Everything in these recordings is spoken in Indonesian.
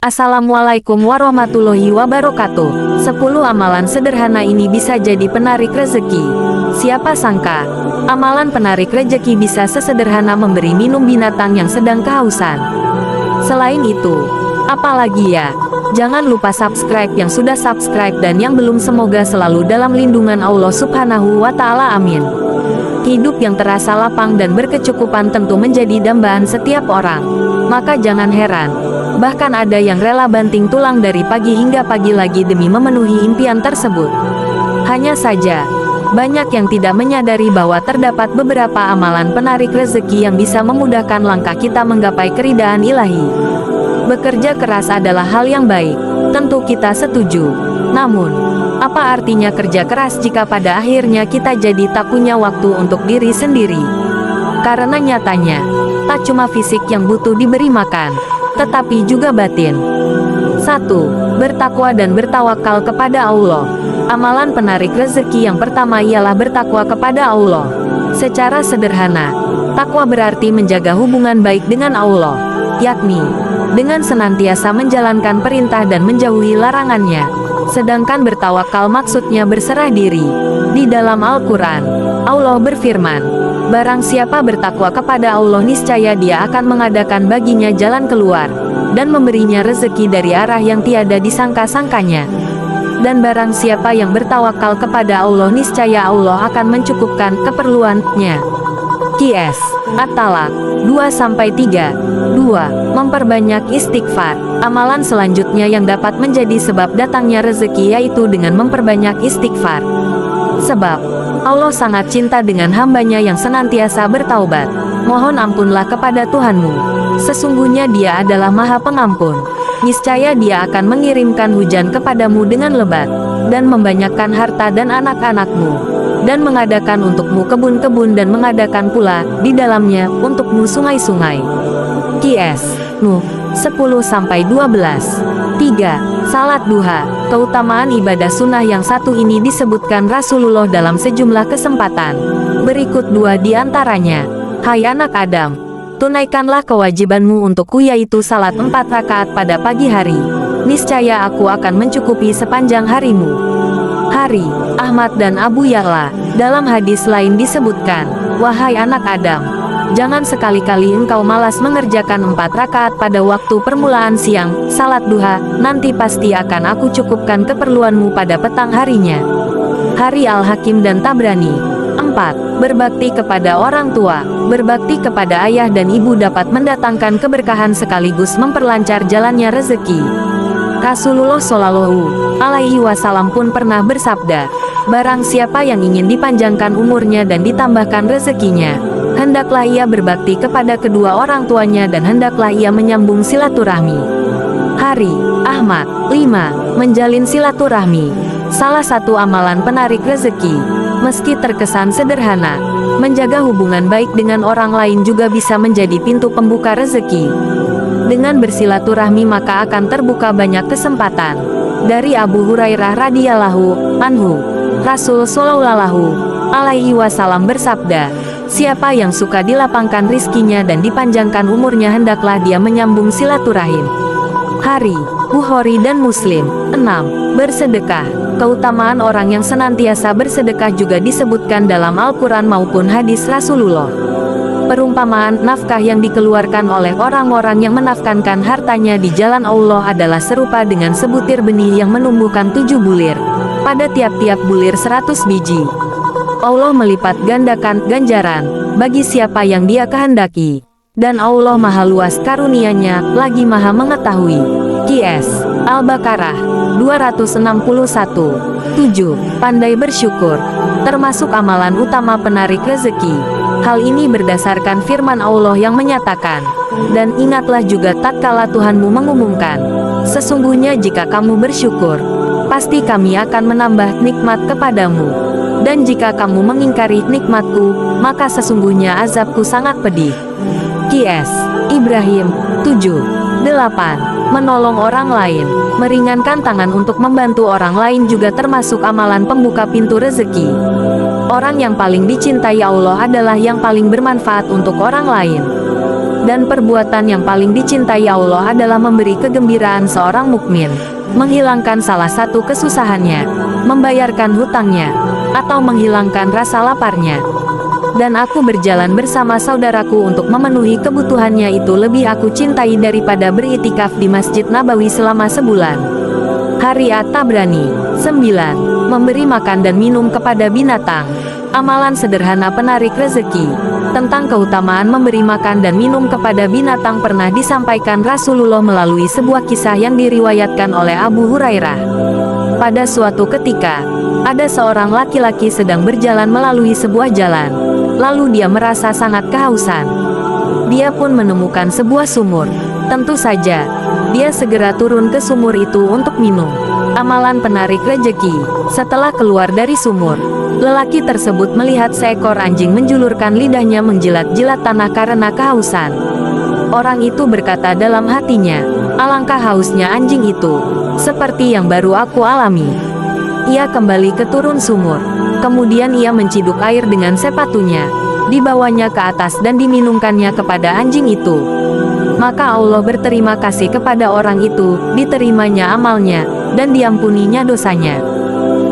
Assalamualaikum warahmatullahi wabarakatuh. 10 amalan sederhana ini bisa jadi penarik rezeki. Siapa sangka, amalan penarik rezeki bisa sesederhana memberi minum binatang yang sedang kehausan. Selain itu, apalagi ya? Jangan lupa subscribe yang sudah subscribe dan yang belum, semoga selalu dalam lindungan Allah Subhanahu wa Ta'ala. Amin. Hidup yang terasa lapang dan berkecukupan tentu menjadi dambaan setiap orang. Maka jangan heran, bahkan ada yang rela banting tulang dari pagi hingga pagi lagi demi memenuhi impian tersebut. Hanya saja, banyak yang tidak menyadari bahwa terdapat beberapa amalan penarik rezeki yang bisa memudahkan langkah kita menggapai keridhaan ilahi. Bekerja keras adalah hal yang baik, tentu kita setuju. Namun, apa artinya kerja keras jika pada akhirnya kita jadi tak punya waktu untuk diri sendiri? Karena nyatanya, tak cuma fisik yang butuh diberi makan, tetapi juga batin. 1. Bertakwa dan bertawakal kepada Allah. Amalan penarik rezeki yang pertama ialah bertakwa kepada Allah. Secara sederhana, takwa berarti menjaga hubungan baik dengan Allah, yakni dengan senantiasa menjalankan perintah dan menjauhi larangannya. Sedangkan bertawakal maksudnya berserah diri. Di dalam Al-Quran, Allah berfirman, "Barang siapa bertakwa kepada Allah, niscaya Dia akan mengadakan baginya jalan keluar, dan memberinya rezeki dari arah yang tiada disangka-sangkanya. Dan barang siapa yang bertawakal kepada Allah, niscaya Allah akan mencukupkan keperluannya." Qs. At-Talaq 2-3. 2. Memperbanyak istighfar. Amalan selanjutnya yang dapat menjadi sebab datangnya rezeki yaitu dengan memperbanyak istighfar. Sebab Allah sangat cinta dengan hambanya yang senantiasa bertaubat. Mohon ampunlah kepada Tuhanmu. Sesungguhnya Dia adalah Maha Pengampun. Niscaya Dia akan mengirimkan hujan kepadamu dengan lebat, dan membanyakkan harta dan anak-anakmu, dan mengadakan untukmu kebun-kebun dan mengadakan pula di dalamnya untukmu sungai-sungai. Qs. Nuh 10-12. 3. Salat duha. Keutamaan ibadah sunnah yang satu ini disebutkan Rasulullah dalam sejumlah kesempatan. Berikut dua di antaranya. Hai anak Adam, tunaikanlah kewajibanmu untukku, yaitu salat 4 rakaat pada pagi hari. Niscaya aku akan mencukupi sepanjang harimu. Hari, Ahmad dan Abu Ya'la. Dalam hadis lain disebutkan, wahai anak Adam, jangan sekali-kali engkau malas mengerjakan 4 rakaat pada waktu permulaan siang, salat duha, nanti pasti akan aku cukupkan keperluanmu pada petang harinya. Hari Al-Hakim dan Tabrani. 4. Berbakti kepada orang tua. Berbakti kepada ayah dan ibu dapat mendatangkan keberkahan sekaligus memperlancar jalannya rezeki. Rasulullah Shallallahu Alaihi Wasallam pun pernah bersabda, barang siapa yang ingin dipanjangkan umurnya dan ditambahkan rezekinya, hendaklah ia berbakti kepada kedua orang tuanya dan hendaklah ia menyambung silaturahmi. Hari Ahmad. 5. Menjalin silaturahmi. Salah satu amalan penarik rezeki, meski terkesan sederhana, menjaga hubungan baik dengan orang lain juga bisa menjadi pintu pembuka rezeki. Dengan bersilaturahmi maka akan terbuka banyak kesempatan. Dari Abu Hurairah radhiyallahu anhu, Rasul Shallallahu Alaihi Wasallam bersabda, siapa yang suka dilapangkan rizkinya dan dipanjangkan umurnya, hendaklah dia menyambung silaturahim. Hari Bukhari dan Muslim. 6. Bersedekah. Keutamaan orang yang senantiasa bersedekah juga disebutkan dalam Al-Quran maupun hadis Rasulullah. Perumpamaan nafkah yang dikeluarkan oleh orang-orang yang menafkankan hartanya di jalan Allah adalah serupa dengan sebutir benih yang menumbuhkan 7 bulir. Pada tiap-tiap bulir 100 biji. Allah melipat gandakan ganjaran bagi siapa yang Dia kehendaki. Dan Allah maha luas karunia-Nya, lagi maha mengetahui. Qs. Al-Baqarah 261. 7. Pandai bersyukur. Termasuk amalan utama penarik rezeki. Hal ini berdasarkan firman Allah yang menyatakan, dan ingatlah juga tatkala Tuhanmu mengumumkan, sesungguhnya jika kamu bersyukur, pasti kami akan menambah nikmat kepadamu. Dan jika kamu mengingkari nikmatku, maka sesungguhnya azabku sangat pedih. Qs. Ibrahim 7. 8. Menolong orang lain. Meringankan tangan untuk membantu orang lain juga termasuk amalan pembuka pintu rezeki. Orang yang paling dicintai Allah adalah yang paling bermanfaat untuk orang lain. Dan perbuatan yang paling dicintai Allah adalah memberi kegembiraan seorang mukmin, menghilangkan salah satu kesusahannya, membayarkan hutangnya, atau menghilangkan rasa laparnya. Dan aku berjalan bersama saudaraku untuk memenuhi kebutuhannya itu lebih aku cintai daripada beriktikaf di Masjid Nabawi selama sebulan. Hari At-Tabrani 9. Memberi makan dan minum kepada binatang. Amalan sederhana penarik rezeki. Tentang keutamaan memberi makan dan minum kepada binatang pernah disampaikan Rasulullah melalui sebuah kisah yang diriwayatkan oleh Abu Hurairah. Pada suatu ketika, ada seorang laki-laki sedang berjalan melalui sebuah jalan. Lalu dia merasa sangat kehausan. Dia pun menemukan sebuah sumur. Tentu saja, dia segera turun ke sumur itu untuk minum. Amalan penarik rezeki. Setelah keluar dari sumur, lelaki tersebut melihat seekor anjing menjulurkan lidahnya menjilat-jilat tanah karena kehausan. Orang itu berkata dalam hatinya, alangkah hausnya anjing itu, seperti yang baru aku alami. Ia kembali ke turun sumur. Kemudian ia menciduk air dengan sepatunya, dibawanya ke atas dan diminumkannya kepada anjing itu. Maka Allah berterima kasih kepada orang itu, diterimanya amalnya, dan diampuninya dosanya.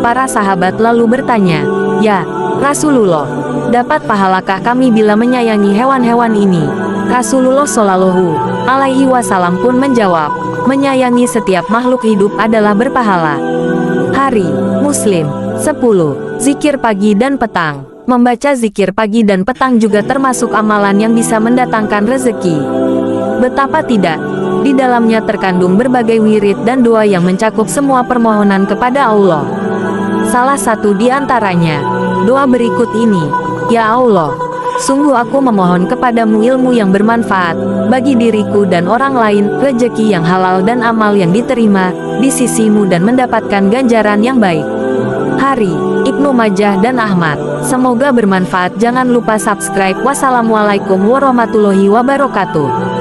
Para sahabat lalu bertanya, "Ya Rasulullah, dapat pahalakah kami bila menyayangi hewan-hewan ini?" Rasulullah Shallallahu Alaihi Wasallam pun menjawab, menyayangi setiap makhluk hidup adalah berpahala. Hari Muslim 10. Zikir pagi dan petang. Membaca zikir pagi dan petang juga termasuk amalan yang bisa mendatangkan rezeki. Betapa tidak, di dalamnya terkandung berbagai wirid dan doa yang mencakup semua permohonan kepada Allah. Salah satu di antaranya, doa berikut ini, "Ya Allah, sungguh aku memohon kepadamu ilmu yang bermanfaat, bagi diriku dan orang lain, rezeki yang halal dan amal yang diterima, di sisimu dan mendapatkan ganjaran yang baik." Hari Ibnu Majah dan Ahmad. Semoga bermanfaat. Jangan lupa subscribe. Wassalamualaikum warahmatullahi wabarakatuh.